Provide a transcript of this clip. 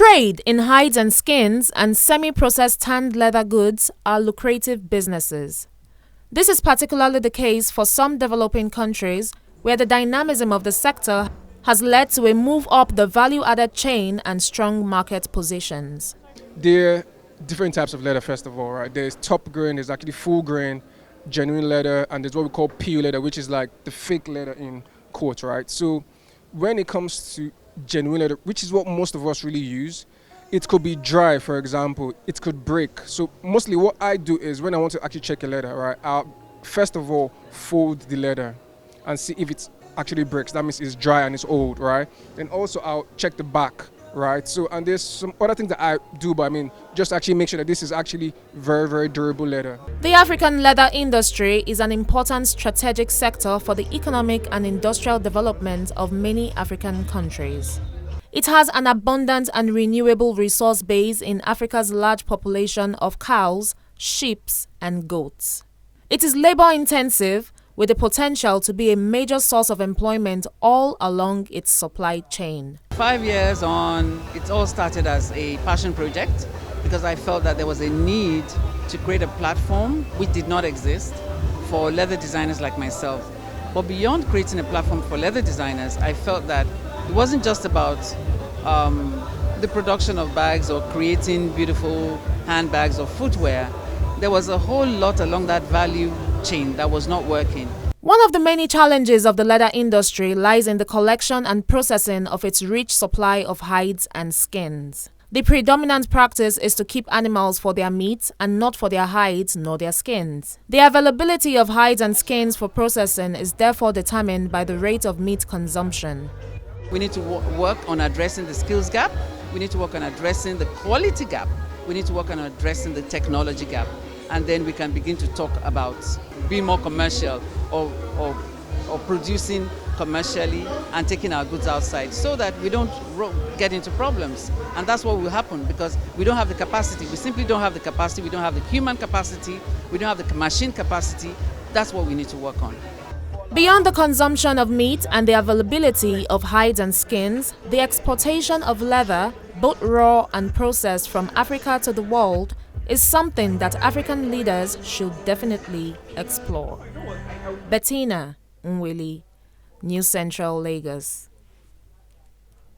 Trade in hides and skins and semi-processed tanned leather goods are lucrative businesses. This is particularly the case for some developing countries where the dynamism of the sector has led to a move up the value-added chain and strong market positions. There are different types of leather, first of all, right? There's top grain, there's actually full grain, genuine leather, and there's what we call pure leather, which is like the fake leather in quotes, right? So when it comes to genuine leather, which is what most of us really use, it could be dry, for example, it could break. So mostly what I do is when I want to actually check a leather, right, I'll first of all fold the leather and see if it actually breaks. That means it's dry and it's old, right? Then also I'll check the back, right? So, and there's some other things that I do, but just actually make sure that this is actually very, very durable leather. The African leather industry is an important strategic sector for the economic and industrial development of many African countries. It has an abundant and renewable resource base in Africa's large population of cows, sheep, and goats. It is labor-intensive, with the potential to be a major source of employment all along its supply chain. 5 years on, it all started as a passion project because I felt that there was a need to create a platform which did not exist for leather designers like myself. But beyond creating a platform for leather designers, I felt that it wasn't just about the production of bags or creating beautiful handbags or footwear. There was a whole lot along that value chain that was not working. One of the many challenges of the leather industry lies in the collection and processing of its rich supply of hides and skins. The predominant practice is to keep animals for their meat and not for their hides nor their skins. The availability of hides and skins for processing is therefore determined by the rate of meat consumption. We need to work on addressing the skills gap. We need to work on addressing the quality gap. We need to work on addressing the technology gap. And then we can begin to talk about being more commercial or producing commercially and taking our goods outside so that we don't get into problems. And that's what will happen because we don't have the capacity. We simply don't have the capacity. We don't have the human capacity. We don't have the machine capacity. That's what we need to work on. Beyond the consumption of meat and the availability of hides and skins, the exportation of leather, both raw and processed from Africa to the world, is something that African leaders should definitely explore. Bettina, Nwelih, New Central, Lagos.